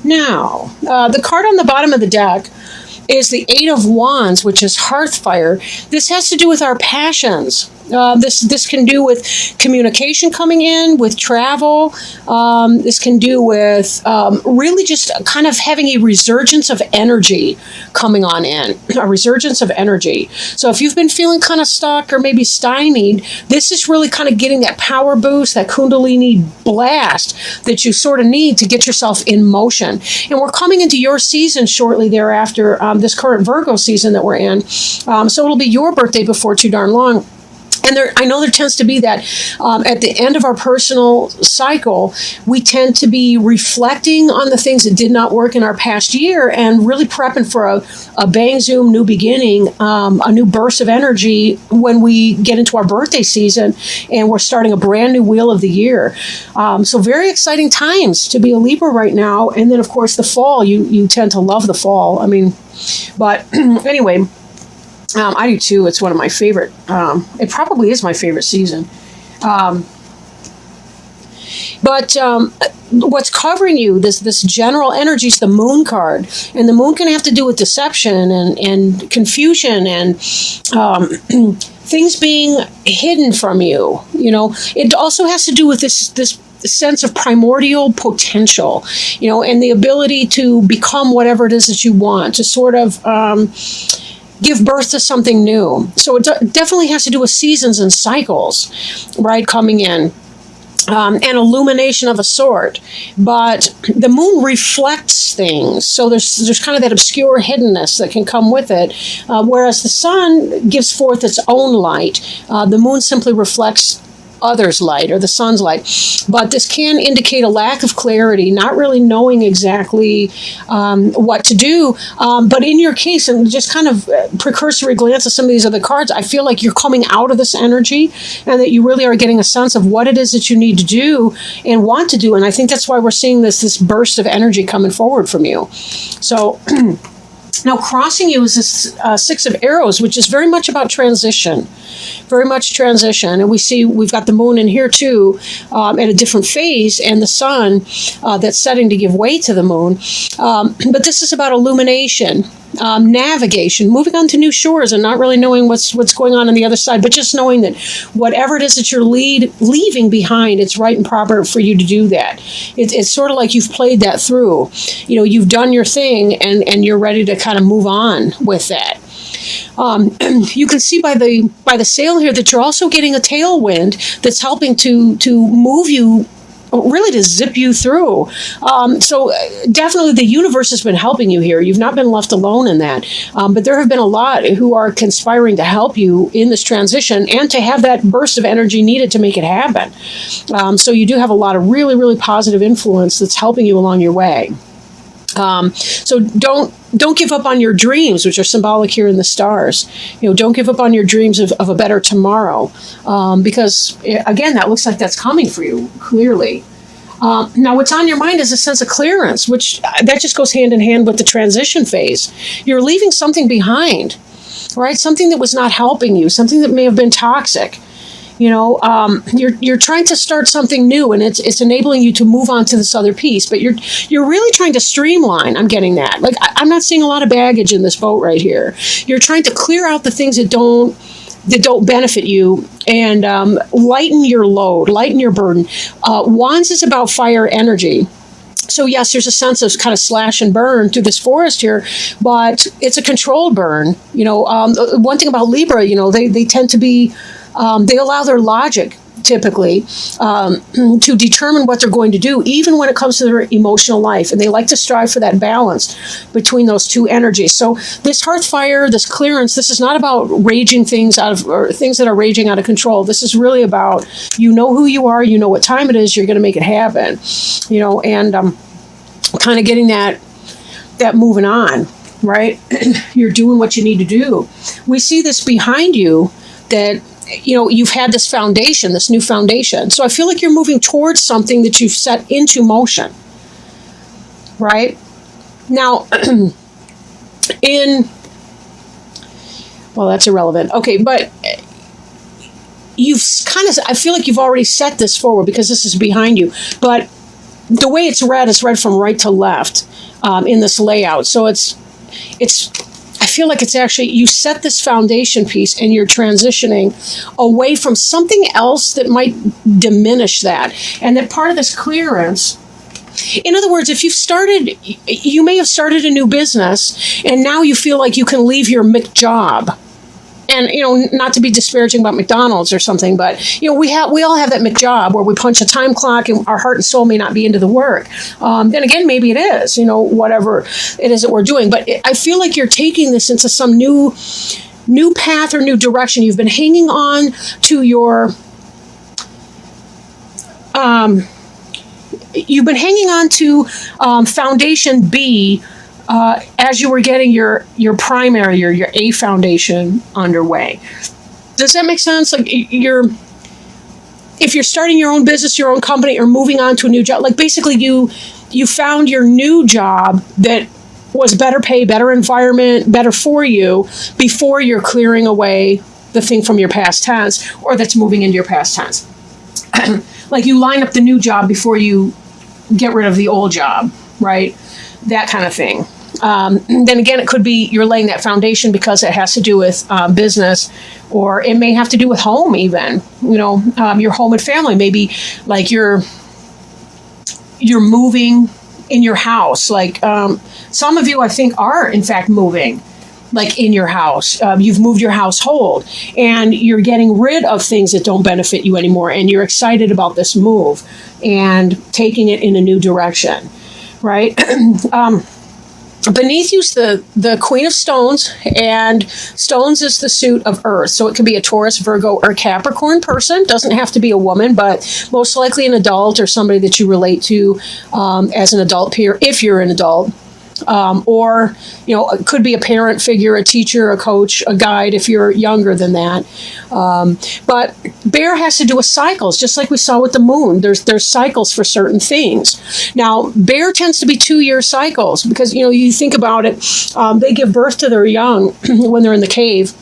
Now, the card on the bottom of the deck is the Eight of Wands, which is hearth fire. This has to do with our passions. This can do with communication coming in, with travel. This can do with really just kind of having a resurgence of energy coming on in, a resurgence of energy. So if you've been feeling kind of stuck or maybe stymied, this is really kind of getting that power boost, that Kundalini blast that you sort of need to get yourself in motion. And we're coming into your season shortly thereafter, this current Virgo season that we're in. So it'll be your birthday before too darn long. And I know there tends to be that at the end of our personal cycle, we tend to be reflecting on the things that did not work in our past year and really prepping for a bang zoom new beginning, a new burst of energy when we get into our birthday season and we're starting a brand new wheel of the year. So very exciting times to be a Libra right now. And then, of course, the fall, you tend to love the fall. I mean, but anyway. I do too. It's one of my favorite. It probably is my favorite season. But what's covering you, this general energy, is the Moon card. And the Moon can have to do with deception and confusion and things being hidden from you. You know, it also has to do with this sense of primordial potential, you know, and the ability to become whatever it is that you want, to sort of give birth to something new. So it definitely has to do with seasons and cycles, right, coming in. And illumination of a sort. But the Moon reflects things. So there's kind of that obscure hiddenness that can come with it. Whereas the Sun gives forth its own light. The Moon simply reflects others' light or the Sun's light. But this can indicate a lack of clarity, not really knowing exactly what to do. But in your case, and just kind of precursory glance at some of these other cards, I feel like you're coming out of this energy and that you really are getting a sense of what it is that you need to do and want to do. And I think that's why we're seeing this burst of energy coming forward from you. So now crossing you is this Six of Arrows, which is very much about transition. Very much transition. And we've got the Moon in here too, at a different phase, and the Sun that's setting to give way to the Moon. But this is about illumination, navigation, moving on to new shores and not really knowing what's going on the other side, but just knowing that whatever it is that you're leaving behind, it's right and proper for you to do that. It's sort of like you've played that through. You know, you've done your thing and you're ready to kind of move on with that. You can see by the sail here that you're also getting a tailwind that's helping to move you, really to zip you through. So definitely the universe has been helping you here. You've not been left alone in that. But there have been a lot who are conspiring to help you in this transition and to have that burst of energy needed to make it happen. So you do have a lot of really, really positive influence that's helping you along your way. So don't give up on your dreams, which are symbolic here in the stars. You know, don't give up on your dreams of a better tomorrow, because again, that looks like that's coming for you clearly. Now, what's on your mind is a sense of clearance, which that just goes hand in hand with the transition phase. You're leaving something behind, right? Something that was not helping you, something that may have been toxic. You know, you're trying to start something new, and it's enabling you to move on to this other piece. But you're really trying to streamline. I'm getting that. Like I'm not seeing a lot of baggage in this boat right here. You're trying to clear out the things that don't benefit you and lighten your load, lighten your burden. Wands is about fire energy. So yes, there's a sense of kind of slash and burn through this forest here, but it's a controlled burn. You know, one thing about Libra, you know, they tend to be. They allow their logic, typically, to determine what they're going to do, even when it comes to their emotional life. And they like to strive for that balance between those two energies. So this hearth fire, this clearance, this is not about raging things or things that are raging out of control. This is really about, you know who you are, you know what time it is, you're going to make it happen, you know, and kind of getting that moving on, right? You're doing what you need to do. We see this behind you that, you know, you've had this foundation, this new foundation. So I feel like you're moving towards something that you've set into motion, right? Now, well, that's irrelevant. Okay, but I feel like you've already set this forward because this is behind you. But the way it's read is read from right to left. in this layout. So it's I feel like it's actually, you set this foundation piece and you're transitioning away from something else that might diminish that. And that part of this clearance, in other words, if you may have started a new business and now you feel like you can leave your McJob. And, not to be disparaging about McDonald's or something, but, we all have that McJob where we punch a time clock and our heart and soul may not be into the work. Then again, maybe it is, whatever it is that we're doing. But I feel like you're taking this into some new path or new direction. You've been hanging on to your, foundation B, as you were getting your primary or your A foundation underway. Does that make sense? Like if you're starting your own business, your own company, or moving on to a new job, like basically you found your new job that was better pay, better environment, better for you before you're clearing away the thing from your past tense or that's moving into your past tense. Like you line up the new job before you get rid of the old job, right? That kind of thing. Then again, it could be you're laying that foundation because it has to do with business, or it may have to do with home even, your home and family. Maybe like you're moving in your house. Like some of you, I think, are in fact moving like in your house. You've moved your household and you're getting rid of things that don't benefit you anymore. And you're excited about this move and taking it in a new direction. Right? Beneath you's the Queen of Stones, and Stones is the suit of Earth. So it could be a Taurus, Virgo, or Capricorn person. Doesn't have to be a woman, but most likely an adult or somebody that you relate to as an adult peer, if you're an adult. Or, it could be a parent figure, a teacher, a coach, a guide if you're younger than that. But Bear has to do with cycles, just like we saw with the moon. There's cycles for certain things. Now, Bear tends to be 2-year cycles because, you think about it, they give birth to their young when they're in the cave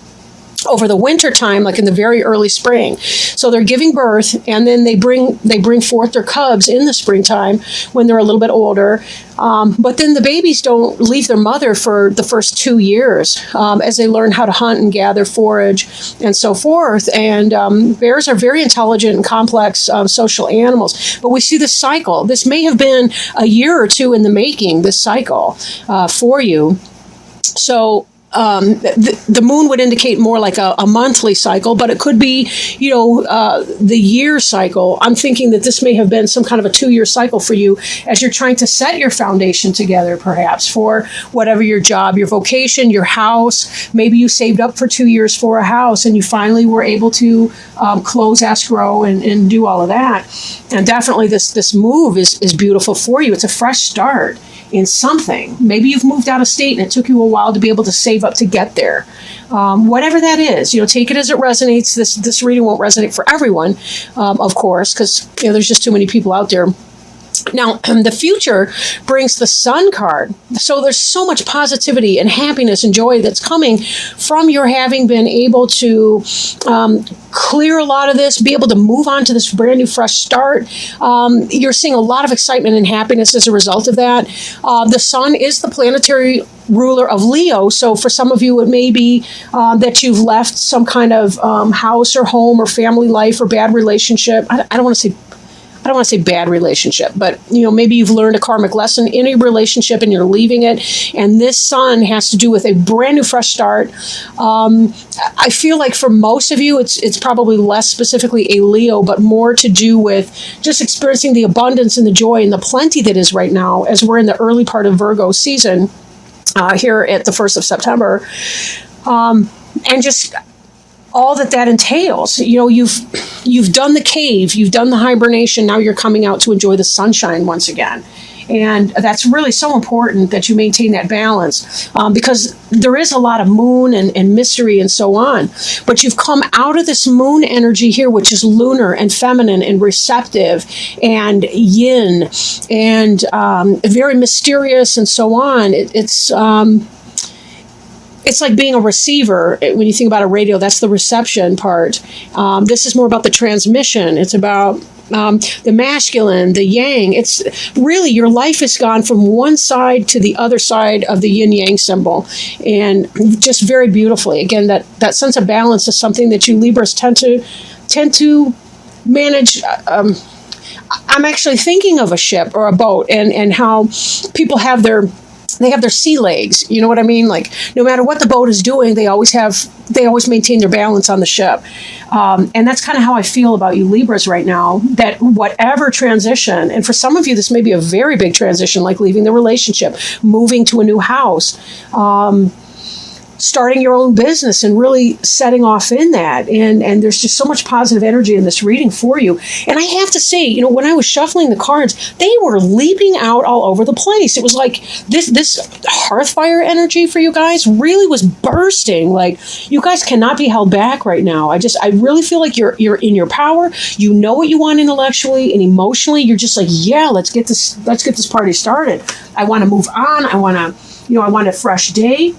over the winter time, like in the very early spring. So they're giving birth, and then they bring forth their cubs in the springtime when they're a little bit older. But then the babies don't leave their mother for the first 2 years as they learn how to hunt and gather, forage, and so forth. And bears are very intelligent and complex social animals. But we see this cycle. This may have been a year or two in the making, this cycle for you. So the moon would indicate more like a monthly cycle, but it could be, the year cycle. I'm thinking that this may have been some kind of a 2-year cycle for you as you're trying to set your foundation together, perhaps for whatever your job, your vocation, your house. Maybe you saved up for 2 years for a house and you finally were able to close escrow and do all of that. And definitely this move is beautiful for you. It's a fresh start in something. Maybe you've moved out of state and it took you a while to be able to save up to get there. Whatever that is, take it as it resonates. This reading won't resonate for everyone, of course, because there's just too many people out there. Now, the future brings the Sun card. So there's so much positivity and happiness and joy that's coming from your having been able to clear a lot of this, be able to move on to this brand new fresh start. You're seeing a lot of excitement and happiness as a result of that. The Sun is the planetary ruler of Leo. So for some of you, it may be that you've left some kind of house or home or family life or bad relationship. I don't want to say bad relationship, but maybe you've learned a karmic lesson in a relationship and you're leaving it. And this Sun has to do with a brand new fresh start. I feel like for most of you, it's probably less specifically a Leo, but more to do with just experiencing the abundance and the joy and the plenty that is right now as we're in the early part of Virgo season here at the 1st of September. And just all that entails. You've done the cave, you've done the hibernation, now you're coming out to enjoy the sunshine once again. And that's really so important that you maintain that balance because there is a lot of moon and mystery and so on. But you've come out of this moon energy here, which is lunar and feminine and receptive and yin and very mysterious and so on. It's like being a receiver. When you think about a radio, that's the reception part. This is more about the transmission. It's about the masculine, the yang. It's really, your life has gone from one side to the other side of the yin yang symbol, and just very beautifully. Again, that sense of balance is something that you Libras tend to manage. I'm actually thinking of a ship or a boat, and how people have their sea legs. You know what I mean? Like, no matter what the boat is doing, they always maintain their balance on the ship. And that's kind of how I feel about you Libras right now, that whatever transition, and for some of you, this may be a very big transition, like leaving the relationship, moving to a new house, starting your own business and really setting off in that. And there's just so much positive energy in this reading for you. And I have to say, when I was shuffling the cards, they were leaping out all over the place. It was like this hearth fire energy for you guys really was bursting. Like, you guys cannot be held back right now. I really feel like you're in your power. You know what you want intellectually and emotionally. You're just like, yeah, let's get this party started. I want to move on. I want a fresh day.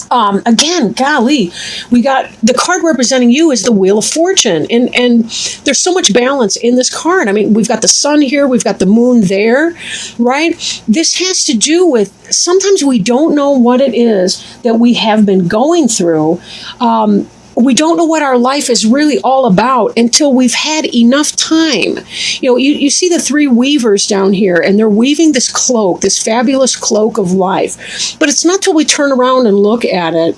Again, golly, we got the card representing you is the Wheel of Fortune. And there's so much balance in this card. I mean, we've got the sun here, we've got the moon there, right? This has to do with, sometimes we don't know what it is that we have been going through. We don't know what our life is really all about until we've had enough time. You see the three weavers down here, and they're weaving this cloak, this fabulous cloak of life. But it's not till we turn around and look at it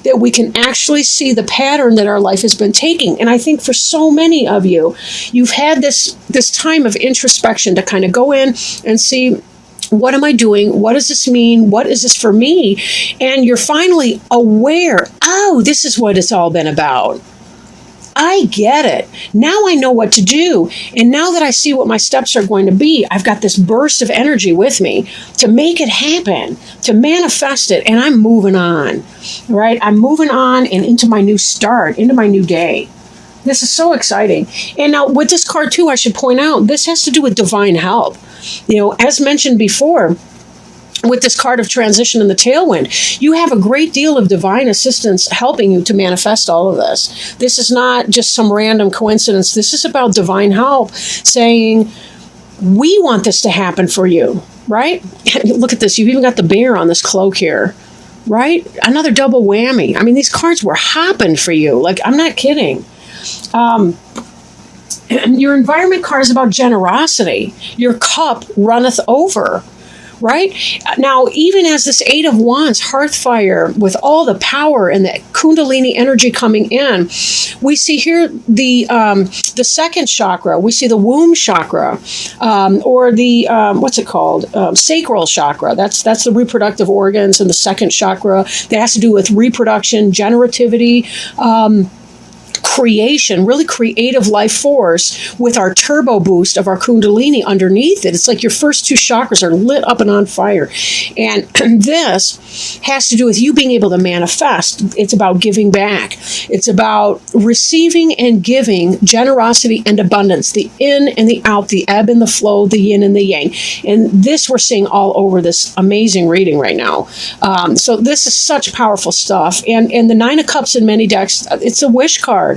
that we can actually see the pattern that our life has been taking. And I think for so many of you, you've had this time of introspection to kind of go in and see, what am I doing? What does this mean? What is this for me? And you're finally aware, oh, this is what it's all been about. I get it. Now I know what to do. And now that I see what my steps are going to be, I've got this burst of energy with me to make it happen, to manifest it. And I'm moving on, right? I'm moving on and into my new start, into my new day. This is so exciting. And now with this card too, I should point out, this has to do with divine help. As mentioned before, with this card of transition in the tailwind, you have a great deal of divine assistance helping you to manifest all of this. This is not just some random coincidence. This is about divine help saying, we want this to happen for you, right? Look at this. You've even got the bear on this cloak here, right? Another double whammy. I mean, these cards were hopping for you. Like, I'm not kidding. Your environment card is about generosity. Your cup runneth over, right? Now, even as this Eight of Wands, hearth fire, with all the power and the Kundalini energy coming in, we see here the second chakra. We see the womb chakra, or the what's it called? Sacral chakra. That's the reproductive organs, and the second chakra that has to do with reproduction, generativity. Creation, really creative life force with our turbo boost of our Kundalini underneath it. It's like your first two chakras are lit up and on fire. And this has to do with you being able to manifest. It's about giving back. It's about receiving and giving, generosity and abundance, the in and the out, the ebb and the flow, the yin and the yang. And this we're seeing all over this amazing reading right now. So this is such powerful stuff. And the Nine of Cups in many decks, it's a wish card.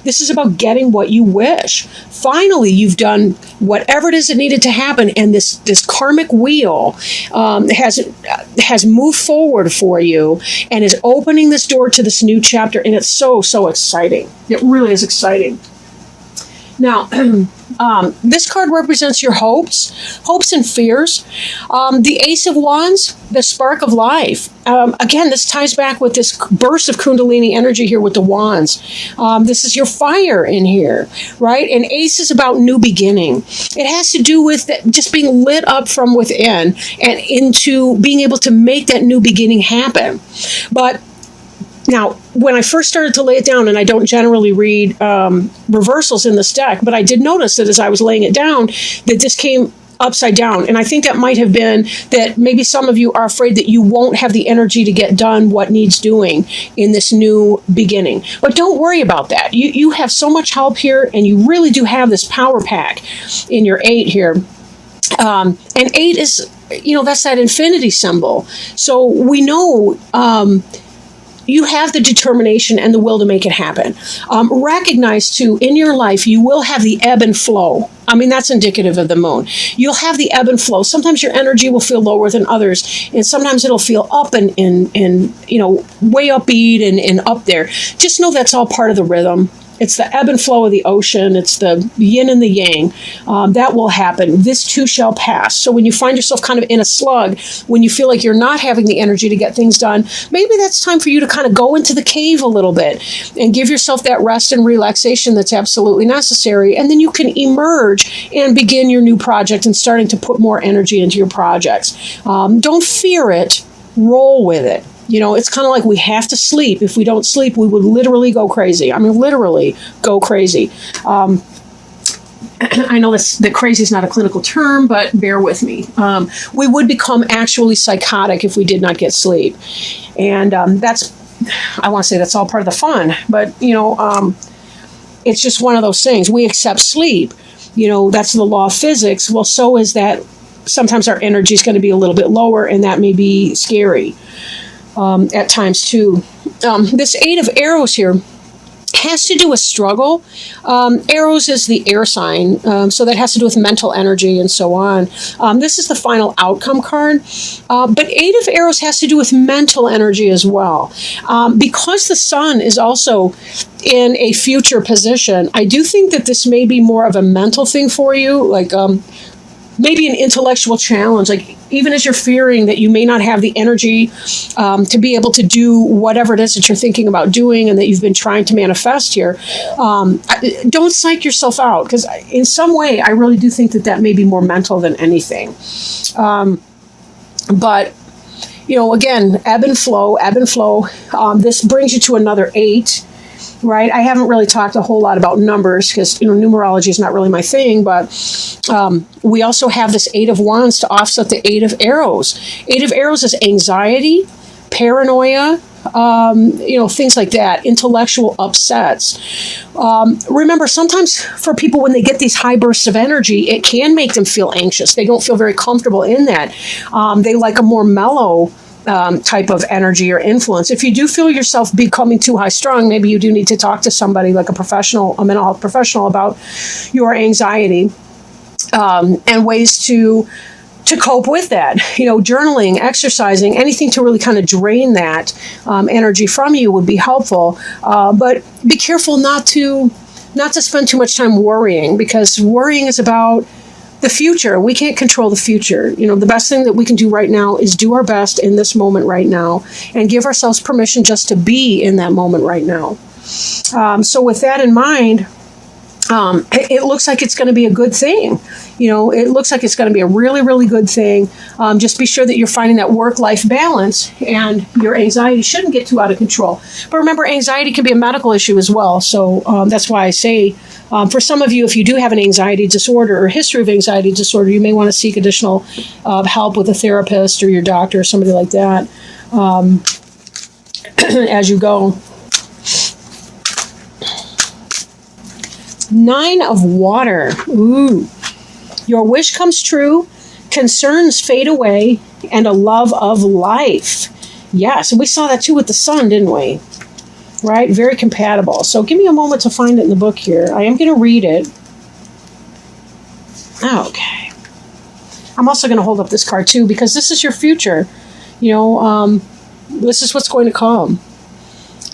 This is about getting what you wish. Finally, you've done whatever it is that needed to happen, and this karmic wheel has moved forward for you and is opening this door to this new chapter, and it's so exciting. It really is exciting. Now, this card represents your hopes and fears. The Ace of Wands, the spark of life. Again, this ties back with this burst of Kundalini energy here with the wands. This is your fire in here, right? And Ace is about new beginning. It has to do with just being lit up from within and into being able to make that new beginning happen. But now, when I first started to lay it down, and I don't generally read reversals in this deck, but I did notice that as I was laying it down, that this came upside down. And I think that might have been that maybe some of you are afraid that you won't have the energy to get done what needs doing in this new beginning. But don't worry about that. You have so much help here, and you really do have this power pack in your 8 here. And 8 is, that's that infinity symbol. So we know you have the determination and the will to make it happen. Recognize, too, in your life, you will have the ebb and flow. I mean, that's indicative of the moon. You'll have the ebb and flow. Sometimes your energy will feel lower than others, and sometimes it'll feel up and way upbeat and up there. Just know that's all part of the rhythm. It's the ebb and flow of the ocean. It's the yin and the yang. That will happen. This too shall pass. So when you find yourself kind of in a slug, when you feel like you're not having the energy to get things done, maybe that's time for you to kind of go into the cave a little bit and give yourself that rest and relaxation that's absolutely necessary. And then you can emerge and begin your new project and starting to put more energy into your projects. Don't fear it. Roll with it. It's kind of like we have to sleep. If we don't sleep, we would literally go crazy. I mean, literally go crazy. I know that crazy is not a clinical term, but bear with me. We would become actually psychotic if we did not get sleep. And I want to say that's all part of the fun. But, it's just one of those things. We accept sleep. That's the law of physics. Well, so is that sometimes our energy is going to be a little bit lower, and that may be scary. At times too. This 8 of arrows here has to do with struggle. Arrows is the air sign, so that has to do with mental energy and so on. This is the final outcome card, but 8 of arrows has to do with mental energy as well. Because the sun is also in a future position, I do think that this may be more of a mental thing for you, like maybe an intellectual challenge, like even as you're fearing that you may not have the energy to be able to do whatever it is that you're thinking about doing and that you've been trying to manifest here, don't psych yourself out, because in some way I really do think that may be more mental than anything. But again, ebb and flow. This brings you to another 8. Right? I haven't really talked a whole lot about numbers because, numerology is not really my thing, but we also have this 8 of wands to offset the 8 of arrows. 8 of arrows is anxiety, paranoia, things like that, intellectual upsets. Remember, sometimes for people, when they get these high bursts of energy, it can make them feel anxious. They don't feel very comfortable in that. They like a more mellow type of energy or influence. If you do feel yourself becoming too high strung, maybe you do need to talk to somebody like a mental health professional about your anxiety and ways to cope with that. Journaling, exercising, anything to really kind of drain that energy from you would be helpful. But be careful not to spend too much time worrying, because worrying is about the future. We can't control the future. The best thing that we can do right now is do our best in this moment right now and give ourselves permission just to be in that moment right now. So with that in mind, it looks like it's going to be a good thing. It looks like it's going to be a really, really good thing. Just be sure that you're finding that work-life balance, and your anxiety shouldn't get too out of control. But remember, anxiety can be a medical issue as well. So that's why I say, for some of you, if you do have an anxiety disorder or history of anxiety disorder, you may want to seek additional help with a therapist or your doctor or somebody like that as you go. 9 of water. Ooh. Your wish comes true, concerns fade away, and a love of life. Yes, and we saw that too with the sun, didn't we? Right? Very compatible. So give me a moment to find it in the book here. I am going to read it. Okay. I'm also going to hold up this card too, because this is your future. This is what's going to come.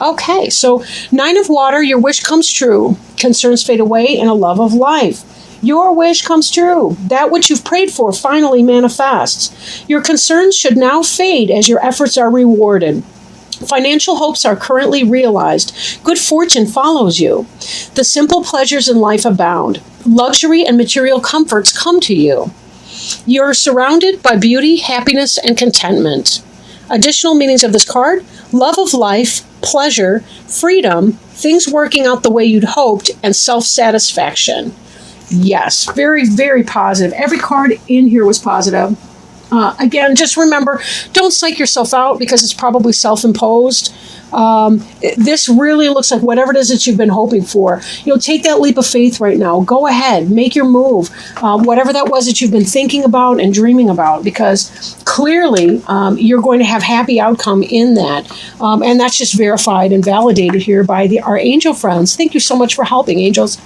Okay, so 9 of water, your wish comes true. Concerns fade away, and a love of life. Your wish comes true. That which you've prayed for finally manifests. Your concerns should now fade as your efforts are rewarded. Financial hopes are currently realized. Good fortune follows you. The simple pleasures in life abound. Luxury and material comforts come to you. You're surrounded by beauty, happiness, and contentment. Additional meanings of this card: love of life, pleasure, freedom, things working out the way you'd hoped, and self-satisfaction. Yes, very, very positive. Every card in here was positive. Again, just remember, don't psych yourself out because it's probably self-imposed. This really looks like whatever it is that you've been hoping for. Take that leap of faith right now. Go ahead, make your move. Whatever that was that you've been thinking about and dreaming about, because clearly you're going to have happy outcome in that. And that's just verified and validated here by our angel friends. Thank you so much for helping, angels.